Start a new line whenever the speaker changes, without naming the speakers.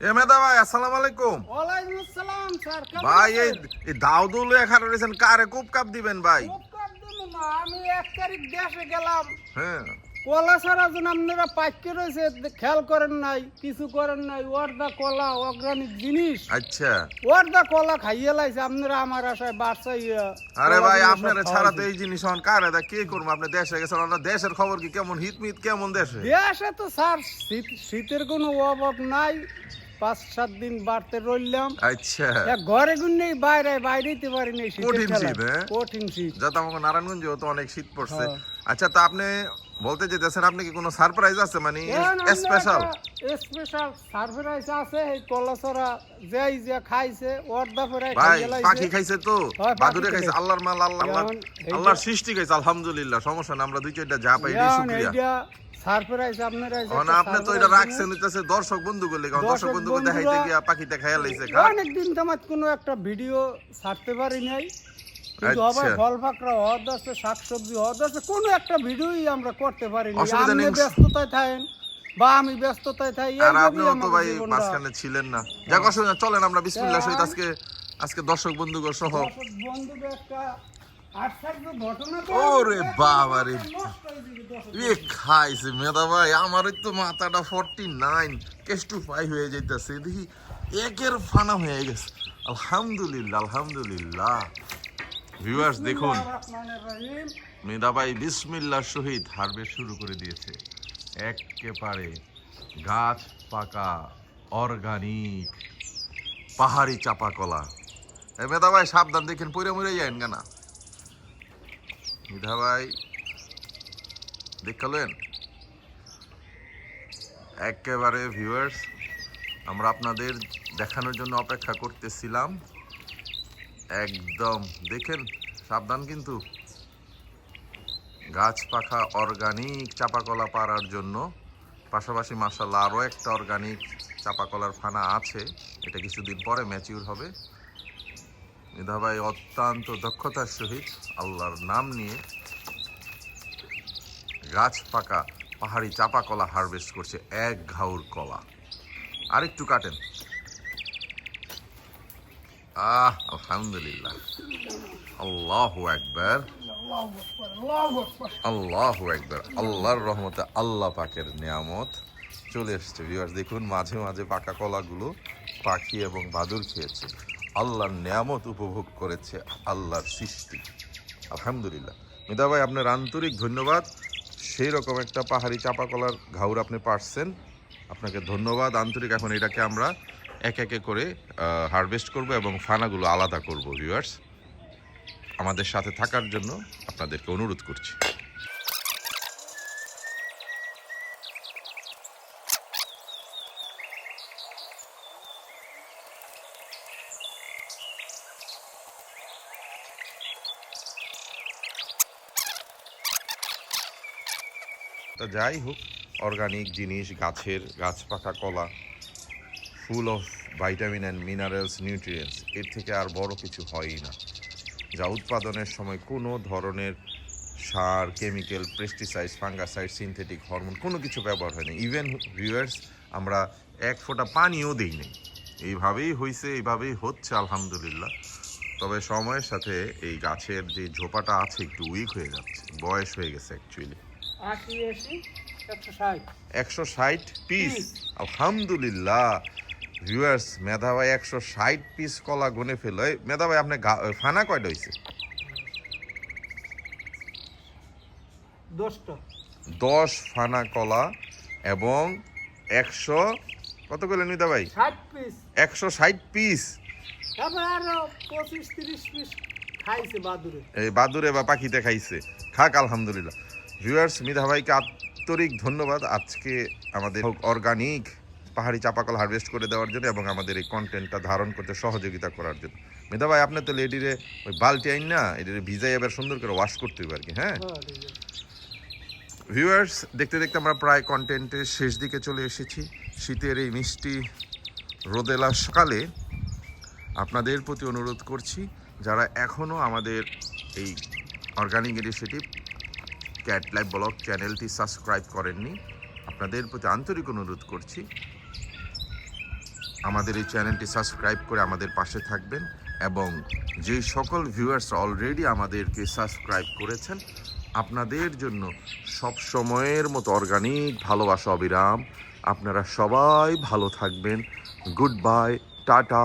এ মেদা ভাই, আসসালামু আলাইকুম।
ওয়ালাইকুম আসসালাম স্যার।
ভাই এই দাউদুল এখানে রয়েছেন, কারে কুপ কাপ দিবেন ভাই?
আমি 1 তারিখ দেশে গেলাম,
হ্যাঁ,
কলা সারা জন আপনারা পাইকে রয়েছে, খেয়াল করেন নাই, কিছু করেন নাই। ওয়ার্দা কলা অর্গানিক জিনিস,
আচ্ছা।
ওয়ার্দা কলা খাইয়ে লাইছে আপনারা আমার আশায় বাচ্চাইয়া।
আরে ভাই, আপনারা ছাড়া তো এই জিনিস হন কারে দা কে করবো? আপনি দেশে গেছেন, আপনার দেশের খবর কি কেমন? হিতমিত কেমন দেশে?
দেশে তো স্যার শীতের কোনো অভাব নাই। 5-7 দিন বাড়তে রইলাম।
আচ্ছা,
ঘরে গুন্নেই বাইরেতে পারিনি।
কঠিন শীত, হ্যাঁ?
কঠিন শীত।
যাতে আমাকে নারায়ণগঞ্জেও তো অনেক শীত পড়ছে।
হ্যাঁ।
আচ্ছা, তা আপনি বলতে যেতেছেন, আপনি কি কোনো সারপ্রাইজ আছে, মানে স্পেশাল?
স্পেশাল সারপ্রাইজ আছে। এই কলাছড়া যেই যে খাইছে ওরদা ফেরাই
ভাই
খাইয়ে লাইছে।
পাখি খাইছে তো,
হ্যাঁ, পাখি
বাদুড়ে খাইছে,
খাইছে।
আল্লাহর মাল, আল্লাহর সৃষ্টি খাইছে, আলহামদুলিল্লাহ। সমস্যা না, আমরা 2-4টা যা পাই এটাই শুকরিয়া।
এইটা সারপ্রাইজ আপনারা
না, আপনি তো এটা রাখছেন হইতাছে দর্শক বন্ধু গুলি, কারণ দর্শক বন্ধু গুলি দেখাইতে গিয়া পাখিটা খাইয়া লাইছে।
অনেকদিন তো আমার কোনো একটা ভিডিও ছাড়তে পারি নাই, কিন্তু
আচ্ছা।
আবার ফল ফাকরা হওয়ার দশে, শাকসবজি হওয়ার দশে কোনো একটা ভিডিওই আমরা করতে পারিনি।
অসুবিধা
আপনি
নেই।
ব্যস্ততায় থাকেন বা আমি ব্যস্ততায় থাকি,
আর আপনিও তো ভাই মাঝখানে ছিলেন না। যাক, অসুবিধা না, চলেন আমরা বিসমিল্লাহ সহিত আজকে দর্শক বন্ধুগণ সহ।
বন্ধুদের একটা আশ্চর্য ঘটনা।
ওরে বাবা রে, এ খাইছে মেদা ভাই, আমারই তো মাথাটা 49 কেস টু 5 হয়ে যাইতেছে, দেখি একের ফানা হয়ে গেছে। আলহামদুলিল্লাহ, আলহামদুলিল্লাহ। ভিউয়ার্স দেখুন, মেদা ভাই বিসমিল্লাহর সহিত হারভেস্ট শুরু করে দিয়েছে। একেবারে গাছ পাকা অর্গানিক পাহাড়ি চাপা কলা। মেদা ভাই সাবধান, দেখেন পইরা মরে যায়েন কেনা। মেধা ভাই দেখলেন একেবারে। ভিউয়ার্স, আমরা আপনাদের দেখানোর জন্য অপেক্ষা করতেছিলাম। একদম দেখেন, সাবধান কিন্তু। গাছ পাখা অর্গানিক চাপা কলা পাড়ার জন্য পাশাপাশি মাশাআল্লাহ আরও একটা অর্গানিক চাপা কলার ফানা আছে। এটা কিছুদিন পরে ম্যাচিউর হবে। মেধা ভাই অত্যন্ত দক্ষতার সহিত আল্লাহর নাম নিয়ে গাছ পাকা পাহাড়ি চাপা কলা হারভেস্ট করছে। এক ঘাউর কলা। আরেকটু কাটেন। আলহামদুলিল্লাহ, আল্লাহু আকবার, আল্লাহু আকবার। আল্লাহর রহমতে, আল্লাহ পাকের নিয়ামত চলে এসছে। ভিউয়ার্স দেখুন, মাঝে মাঝে পাকা কলাগুলো পাখি এবং বাদুড় খেয়েছে। আল্লাহর নিয়ামত উপভোগ করেছে, আল্লাহর সৃষ্টি। আলহামদুলিল্লাহ। মেধা ভাই, আপনার আন্তরিক ধন্যবাদ। সেই রকম একটা পাহাড়ি চাপা কলার ঘাউর আপনি পারছেন, আপনাকে ধন্যবাদ আন্তরিক। এখন এটাকে আমরা এক একে করে হারভেস্ট করব এবং ফানাগুলো আলাদা করব। ভিউয়ার্স, আমাদের সাথে থাকার জন্য আপনাদেরকে অনুরোধ করছি। তা যাই হোক, অর্গানিক জিনিস, গাছ পাকা কলা, full of vitamin and minerals, nutrients, এর থেকে আর বড় কিছু হয়ই না। যা উৎপাদনের সময় কোনো ধরনের সার, chemical, pesticide, fungicide, synthetic hormone কোনো কিছু ব্যবহার হয়নি। ইভেন ভিউয়ার্স, আমরা এক ফোঁটা পানিও দিই নি। এইভাবেই হয়েছে, এইভাবেই হচ্ছে, আলহামদুলিল্লাহ। তবে সময়ের সাথে এই গাছের যে ঝোপাটা আছে একটু উইক হয়ে যাচ্ছে, বয়স হয়ে গেছে অ্যাকচুয়ালি। 160 পিস, আলহামদুলিল্লাহ। ভিউয়ার্স, মেধা ভাই 160 পিস কলা গুনে ফেল। মেধা ভাই, আপনি ফানা কয়টা হয়েছে? 10 ফানা কলা এবং 100 কত করলেন মেধা ভাই? 160 পিস। এই বাদুরে বা পাখিতে খাইছে, খাক, আলহামদুলিল্লাহ। ভিউয়ার্স, মেধা ভাইকে আন্তরিক ধন্যবাদ আজকে আমাদের অর্গানিক পাহাড়ি চাপাকল হারভেস্ট করে দেওয়ার জন্য এবং আমাদের এই কন্টেন্টটা ধারণ করতে সহযোগিতা করার জন্য। মেধা ভাই, আপনি তো এটিরে ওই বালতি আইন না, এটিরে ভিজাই এবার সুন্দর করে ওয়াশ করতে হবে আর কি। হ্যাঁ ভিউয়ার্স, দেখতে দেখতে আমরা প্রায় কন্টেন্টের শেষ দিকে চলে এসেছি। শীতের এই মিষ্টি রোদেলা সকালে আপনাদের প্রতি অনুরোধ করছি, যারা এখনও আমাদের এই organic initiative cat life blog চ্যানেলটি সাবস্ক্রাইব করেননি, আপনাদের প্রতি আন্তরিক অনুরোধ করছি আমাদের এই চ্যানেলটি সাবস্ক্রাইব করে আমাদের পাশে থাকবেন, এবং যে সকল ভিউয়ার্স অলরেডি আমাদেরকে সাবস্ক্রাইব করেছেন, আপনাদের জন্য সব সময়ের মতো অর্গানিক ভালোবাসা অবিরাম। আপনারা সবাই ভালো থাকবেন। Good bye, tata.